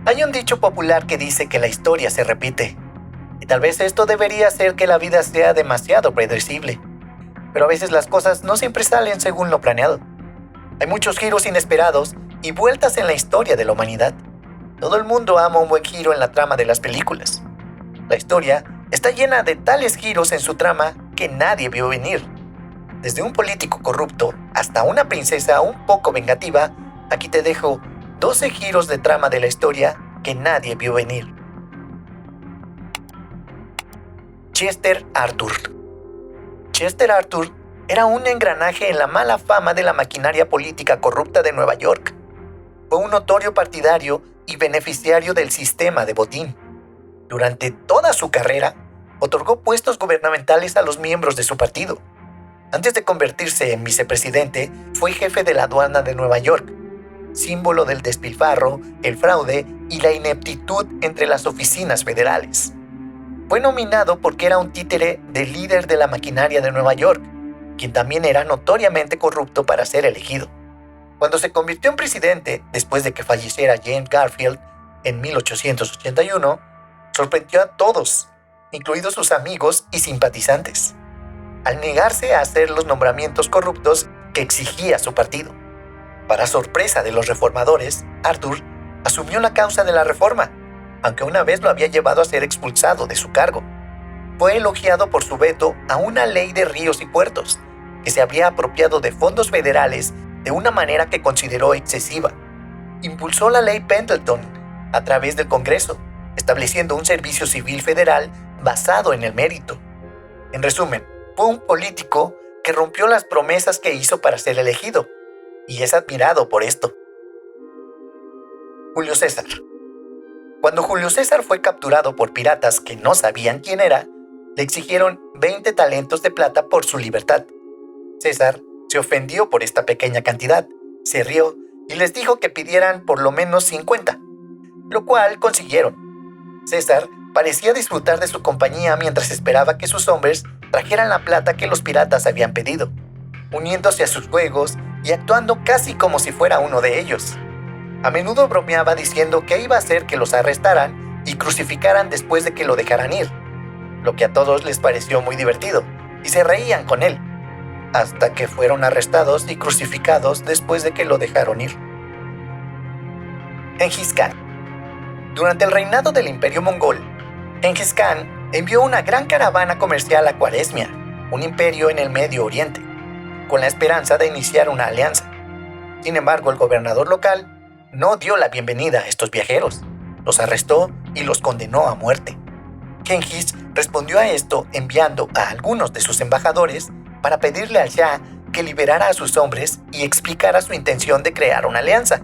Hay un dicho popular que dice que la historia se repite, y tal vez esto debería hacer que la vida sea demasiado predecible. Pero a veces las cosas no siempre salen según lo planeado. Hay muchos giros inesperados y vueltas en la historia de la humanidad. Todo el mundo ama un buen giro en la trama de las películas. La historia está llena de tales giros en su trama que nadie vio venir. Desde un político corrupto hasta una princesa un poco vengativa, aquí te dejo 12 giros de trama de la historia que nadie vio venir. Chester Arthur. Chester Arthur era un engranaje en la mala fama de la maquinaria política corrupta de Nueva York. Fue un notorio partidario y beneficiario del sistema de botín. Durante toda su carrera, otorgó puestos gubernamentales a los miembros de su partido. Antes de convertirse en vicepresidente, fue jefe de la aduana de Nueva York, símbolo del despilfarro, el fraude y la ineptitud entre las oficinas federales. Fue nominado porque era un títere del líder de la maquinaria de Nueva York, quien también era notoriamente corrupto para ser elegido. Cuando se convirtió en presidente, después de que falleciera James Garfield en 1881, sorprendió a todos, incluidos sus amigos y simpatizantes, al negarse a hacer los nombramientos corruptos que exigía su partido. Para sorpresa de los reformadores, Arthur asumió la causa de la reforma, aunque una vez lo había llevado a ser expulsado de su cargo. Fue elogiado por su veto a una ley de ríos y puertos, que se habría apropiado de fondos federales de una manera que consideró excesiva. Impulsó la ley Pendleton a través del Congreso, estableciendo un servicio civil federal basado en el mérito. En resumen, fue un político que rompió las promesas que hizo para ser elegido, y es admirado por esto. Julio César. Cuando Julio César fue capturado por piratas que no sabían quién era, le exigieron 20 talentos de plata por su libertad. César se ofendió por esta pequeña cantidad, se rió y les dijo que pidieran por lo menos 50, lo cual consiguieron. César parecía disfrutar de su compañía mientras esperaba que sus hombres trajeran la plata que los piratas habían pedido, uniéndose a sus juegos y actuando casi como si fuera uno de ellos. A menudo bromeaba diciendo que iba a hacer que los arrestaran y crucificaran después de que lo dejaran ir, lo que a todos les pareció muy divertido, y se reían con él, hasta que fueron arrestados y crucificados después de que lo dejaron ir. Gengis Khan. Durante el reinado del Imperio Mongol, Gengis Khan envió una gran caravana comercial a Khwarezmia, un imperio en el Medio Oriente, con la esperanza de iniciar una alianza. Sin embargo, el gobernador local no dio la bienvenida a estos viajeros, los arrestó y los condenó a muerte. Gengis respondió a esto enviando a algunos de sus embajadores para pedirle al Shah que liberara a sus hombres y explicara su intención de crear una alianza.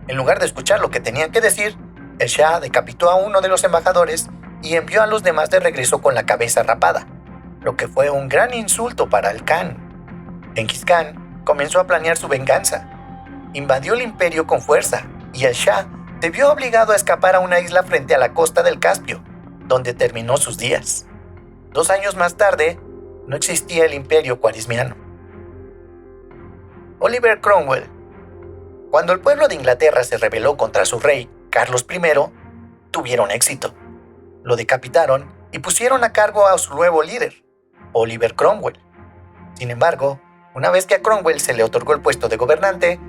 En lugar de escuchar lo que tenían que decir, el Shah decapitó a uno de los embajadores y envió a los demás de regreso con la cabeza rapada, lo que fue un gran insulto para el Khan. Gengis Khan comenzó a planear su venganza. Invadió el imperio con fuerza y el Shah se vio obligado a escapar a una isla frente a la costa del Caspio, donde terminó sus días. 2 años más tarde, no existía el imperio khwarezmiano. Oliver Cromwell. Cuando el pueblo de Inglaterra se rebeló contra su rey, Carlos I, tuvieron éxito. Lo decapitaron y pusieron a cargo a su nuevo líder, Oliver Cromwell. Sin embargo, una vez que a Cromwell se le otorgó el puesto de gobernante,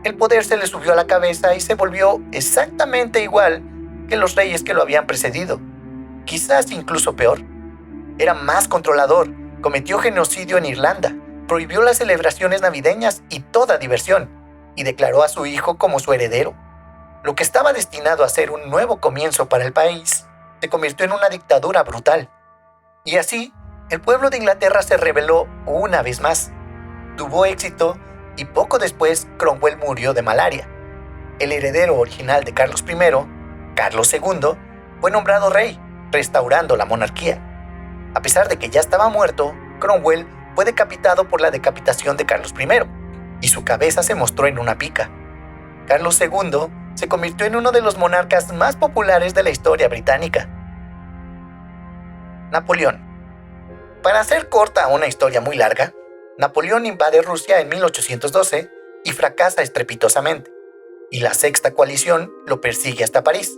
el poder se le subió a la cabeza y se volvió exactamente igual que los reyes que lo habían precedido. Quizás incluso peor. Era más controlador, cometió genocidio en Irlanda, prohibió las celebraciones navideñas y toda diversión, y declaró a su hijo como su heredero. Lo que estaba destinado a ser un nuevo comienzo para el país, se convirtió en una dictadura brutal. Y así, el pueblo de Inglaterra se rebeló una vez más. Tuvo éxito y poco después Cromwell murió de malaria. El heredero original de Carlos I, Carlos II, fue nombrado rey, restaurando la monarquía. A pesar de que ya estaba muerto, Cromwell fue decapitado por la decapitación de Carlos I, y su cabeza se mostró en una pica. Carlos II se convirtió en uno de los monarcas más populares de la historia británica. Napoleón. Para hacer corta una historia muy larga, Napoleón invade Rusia en 1812 y fracasa estrepitosamente. y la Sexta Coalición lo persigue hasta París,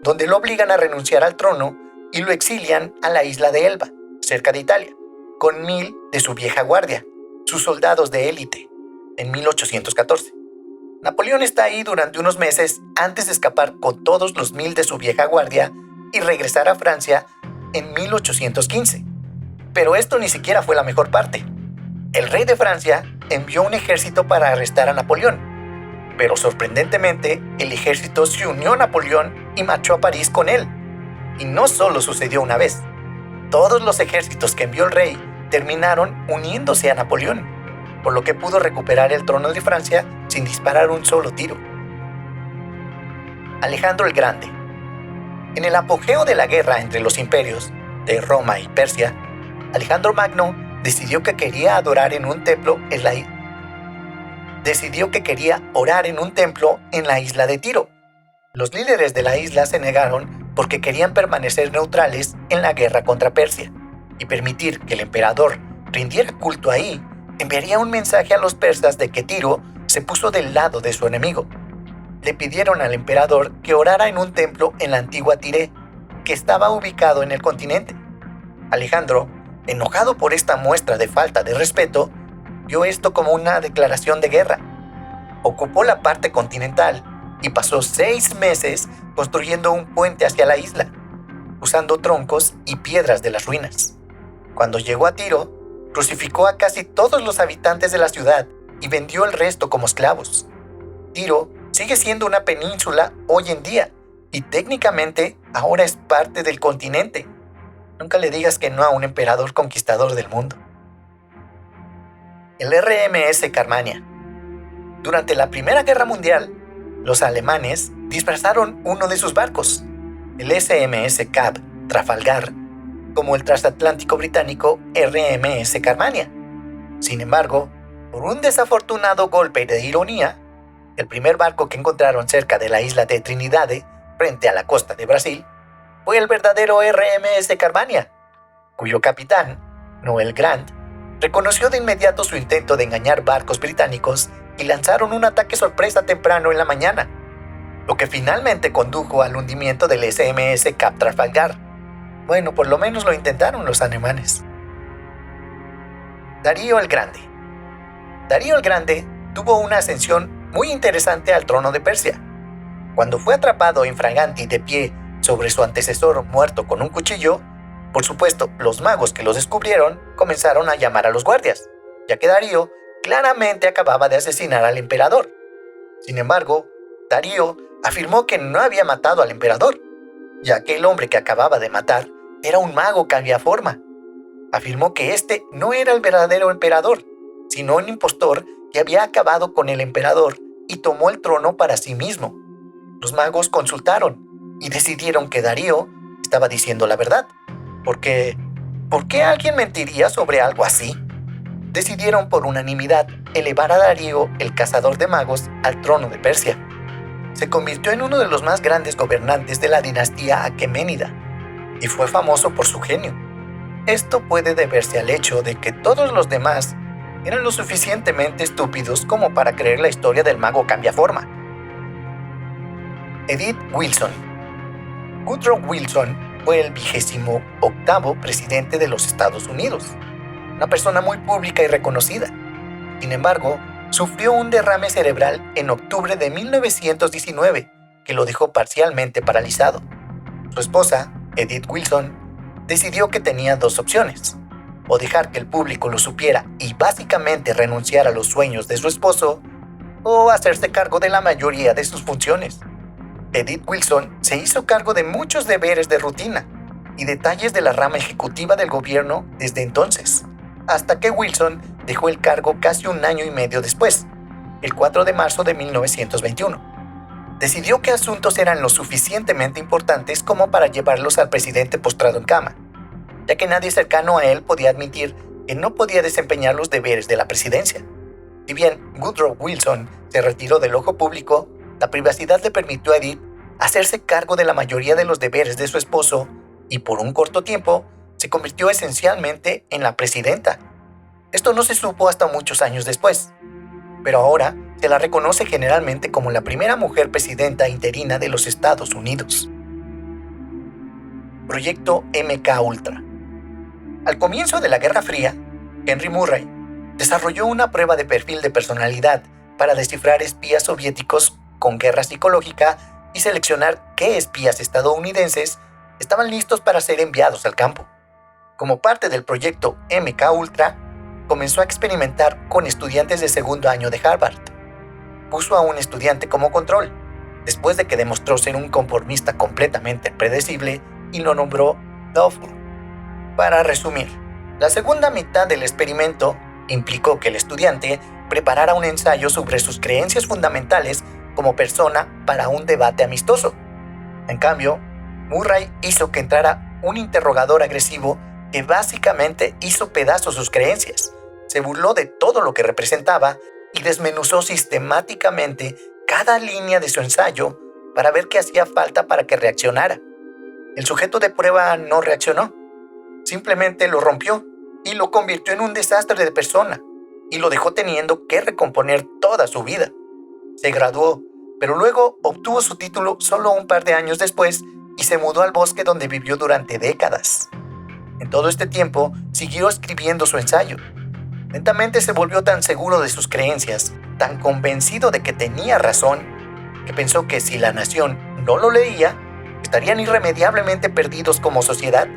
donde lo obligan a renunciar al trono y lo exilian a la isla de Elba, cerca de Italia, con 1000 de su vieja guardia, sus soldados de élite, en 1814. Napoleón está ahí durante unos meses antes de escapar con todos los 1000 de su vieja guardia y regresar a Francia en 1815. Pero esto ni siquiera fue la mejor parte. El rey de Francia envió un ejército para arrestar a Napoleón, pero sorprendentemente el ejército se unió a Napoleón y marchó a París con él. Y no solo sucedió una vez. Todos los ejércitos que envió el rey terminaron uniéndose a Napoleón, por lo que pudo recuperar el trono de Francia sin disparar un solo tiro. Alejandro el Grande. En el apogeo de la guerra entre los imperios de Roma y Persia, Alejandro Magno decidió que quería orar en un templo en la isla de Tiro. Los líderes de la isla se negaron porque querían permanecer neutrales en la guerra contra Persia, y permitir que el emperador rindiera culto ahí enviaría un mensaje a los persas de que Tiro se puso del lado de su enemigo. Le pidieron al emperador que orara en un templo en la antigua Tire, que estaba ubicado en el continente. Alejandro, enojado por esta muestra de falta de respeto, vio esto como una declaración de guerra. Ocupó la parte continental y pasó 6 meses construyendo un puente hacia la isla, usando troncos y piedras de las ruinas. Cuando llegó a Tiro, crucificó a casi todos los habitantes de la ciudad y vendió el resto como esclavos. Tiro sigue siendo una península hoy en día y técnicamente ahora es parte del continente. Nunca le digas que no a un emperador conquistador del mundo. El RMS Carmania. Durante la Primera Guerra Mundial, los alemanes disfrazaron uno de sus barcos, el SMS Cab Trafalgar, como el transatlántico británico RMS Carmania. Sin embargo, por un desafortunado golpe de ironía, el primer barco que encontraron cerca de la isla de Trinidade, frente a la costa de Brasil, fue el verdadero RMS Carmania, cuyo capitán, Noel Grant, reconoció de inmediato su intento de engañar barcos británicos y lanzaron un ataque sorpresa temprano en la mañana, lo que finalmente condujo al hundimiento del SMS Cab Trafalgar. Bueno, por lo menos lo intentaron los alemanes. Darío el Grande. Darío el Grande tuvo una ascensión muy interesante al trono de Persia. Cuando fue atrapado infraganti de pie sobre su antecesor muerto con un cuchillo, por supuesto, los magos que los descubrieron comenzaron a llamar a los guardias, ya que Darío claramente acababa de asesinar al emperador. Sin embargo, Darío afirmó que no había matado al emperador, ya que el hombre que acababa de matar era un mago cambiaforma. Afirmó que este no era el verdadero emperador, sino un impostor que había acabado con el emperador y tomó el trono para sí mismo. Los magos consultaron y decidieron que Darío estaba diciendo la verdad. ¿Por qué alguien mentiría sobre algo así? Decidieron por unanimidad elevar a Darío, el cazador de magos, al trono de Persia. Se convirtió en uno de los más grandes gobernantes de la dinastía aqueménida y fue famoso por su genio. Esto puede deberse al hecho de que todos los demás eran lo suficientemente estúpidos como para creer la historia del mago cambiaforma. Edith Wilson. Woodrow Wilson fue el 28º presidente de los Estados Unidos, una persona muy pública y reconocida. Sin embargo, sufrió un derrame cerebral en octubre de 1919 que lo dejó parcialmente paralizado. Su esposa, Edith Wilson, decidió que tenía 2 opciones: o dejar que el público lo supiera y básicamente renunciar a los sueños de su esposo, o hacerse cargo de la mayoría de sus funciones. Edith Wilson se hizo cargo de muchos deberes de rutina y detalles de la rama ejecutiva del gobierno desde entonces, hasta que Wilson dejó el cargo casi un año y medio después, el 4 de marzo de 1921. Decidió qué asuntos eran lo suficientemente importantes como para llevarlos al presidente postrado en cama, ya que nadie cercano a él podía admitir que no podía desempeñar los deberes de la presidencia. Si bien Woodrow Wilson se retiró del ojo público, la privacidad le permitió a Edith hacerse cargo de la mayoría de los deberes de su esposo y por un corto tiempo se convirtió esencialmente en la presidenta. Esto no se supo hasta muchos años después. pero ahora se la reconoce generalmente como la primera mujer presidenta interina de los Estados Unidos. Proyecto MK Ultra. Al comienzo de la Guerra Fría, Henry Murray desarrolló una prueba de perfil de personalidad para descifrar espías soviéticos con guerra psicológica y seleccionar qué espías estadounidenses estaban listos para ser enviados al campo. Como parte del proyecto MK Ultra, comenzó a experimentar con estudiantes de segundo año de Harvard. Puso a un estudiante como control, después de que demostró ser un conformista completamente predecible y lo nombró Lawful. Para resumir, la segunda mitad del experimento implicó que el estudiante preparara un ensayo sobre sus creencias fundamentales como persona para un debate amistoso. En cambio, Murray hizo que entrara un interrogador agresivo que básicamente hizo pedazos sus creencias, se burló de todo lo que representaba y desmenuzó sistemáticamente cada línea de su ensayo para ver qué hacía falta para que reaccionara. El sujeto de prueba no reaccionó, simplemente lo rompió y lo convirtió en un desastre de persona y lo dejó teniendo que recomponer toda su vida. Se graduó, pero luego obtuvo su título solo un par de años después y se mudó al bosque donde vivió durante décadas. En todo este tiempo siguió escribiendo su ensayo. Lentamente se volvió tan seguro de sus creencias, tan convencido de que tenía razón, que pensó que si la nación no lo leía, estarían irremediablemente perdidos como sociedad.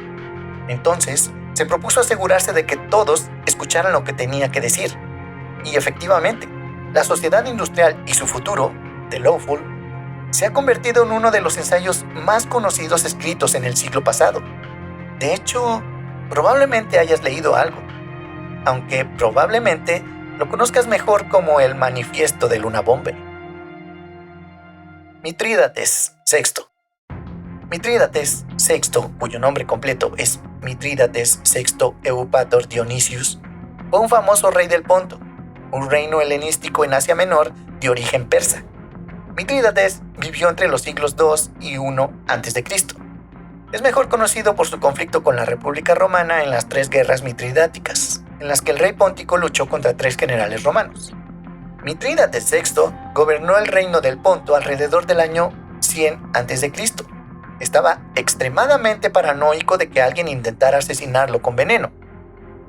Entonces, se propuso asegurarse de que todos escucharan lo que tenía que decir. Y efectivamente, la sociedad industrial y su futuro, The Lawful, se ha convertido en uno de los ensayos más conocidos escritos en el siglo pasado. De hecho, probablemente hayas leído algo, aunque probablemente lo conozcas mejor como el Manifiesto del Unabomber. Mitrídates VI. Mitrídates VI, cuyo nombre completo es Mitrídates VI Eupator Dionysius, fue un famoso rey del Ponto, un reino helenístico en Asia Menor de origen persa. Mitrídates vivió entre los siglos II y I a.C. Es mejor conocido por su conflicto con la República Romana en las tres guerras mitridáticas, en las que el rey póntico luchó contra tres generales romanos. Mitrídates VI gobernó el reino del Ponto alrededor del año 100 a.C. Estaba extremadamente paranoico de que alguien intentara asesinarlo con veneno,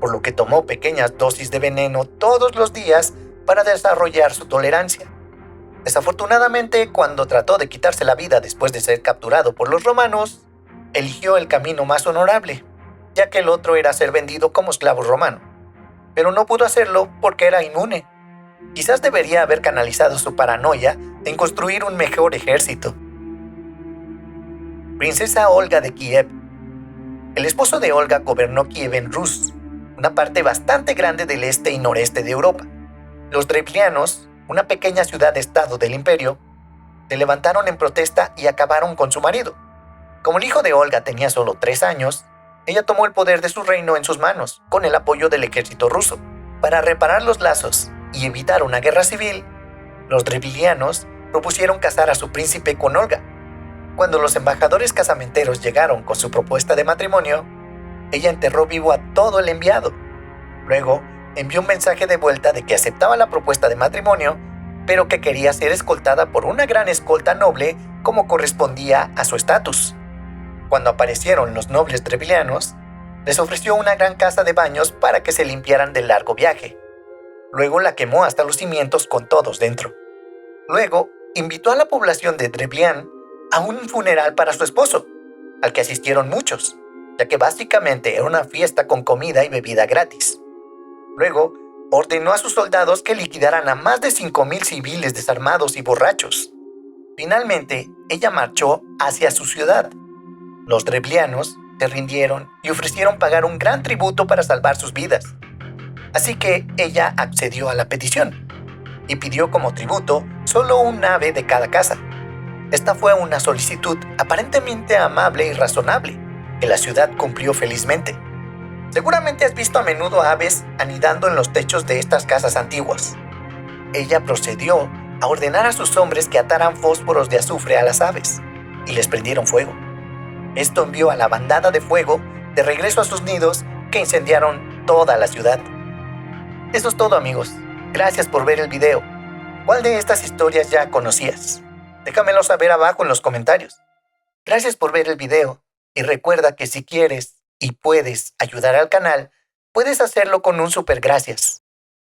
por lo que tomó pequeñas dosis de veneno todos los días para desarrollar su tolerancia. Desafortunadamente, cuando trató de quitarse la vida después de ser capturado por los romanos, eligió el camino más honorable, ya que el otro era ser vendido como esclavo romano. Pero no pudo hacerlo porque era inmune. Quizás debería haber canalizado su paranoia en construir un mejor ejército. Princesa Olga de Kiev. El esposo de Olga gobernó Kiev en Rus, una parte bastante grande del este y noreste de Europa. Los Drevlianos, una pequeña ciudad-estado del imperio, se levantaron en protesta y acabaron con su marido. Como el hijo de Olga tenía solo 3 años, ella tomó el poder de su reino en sus manos, con el apoyo del ejército ruso. Para reparar los lazos y evitar una guerra civil, los Drevlianos propusieron casar a su príncipe con Olga. Cuando los embajadores casamenteros llegaron con su propuesta de matrimonio, ella enterró vivo a todo el enviado. Luego, envió un mensaje de vuelta de que aceptaba la propuesta de matrimonio, pero que quería ser escoltada por una gran escolta noble como correspondía a su estatus. Cuando aparecieron los nobles drevlianos, les ofreció una gran casa de baños para que se limpiaran del largo viaje. Luego la quemó hasta los cimientos con todos dentro. Luego, invitó a la población de Drevlian a un funeral para su esposo, al que asistieron muchos, ya que básicamente era una fiesta con comida y bebida gratis. Luego, ordenó a sus soldados que liquidaran a más de 5,000 civiles desarmados y borrachos. Finalmente, ella marchó hacia su ciudad. Los drevlianos se rindieron y ofrecieron pagar un gran tributo para salvar sus vidas. Así que ella accedió a la petición y pidió como tributo solo un ave de cada casa. Esta fue una solicitud aparentemente amable y razonable, que la ciudad cumplió felizmente. Seguramente has visto a menudo aves anidando en los techos de estas casas antiguas. Ella procedió a ordenar a sus hombres que ataran fósforos de azufre a las aves y les prendieron fuego. Esto envió a la bandada de fuego de regreso a sus nidos, que incendiaron toda la ciudad. Eso es todo, amigos. Gracias por ver el video. ¿Cuál de estas historias ya conocías? Déjamelo saber abajo en los comentarios. Gracias por ver el video y recuerda que si quieres y puedes ayudar al canal, puedes hacerlo con un super gracias.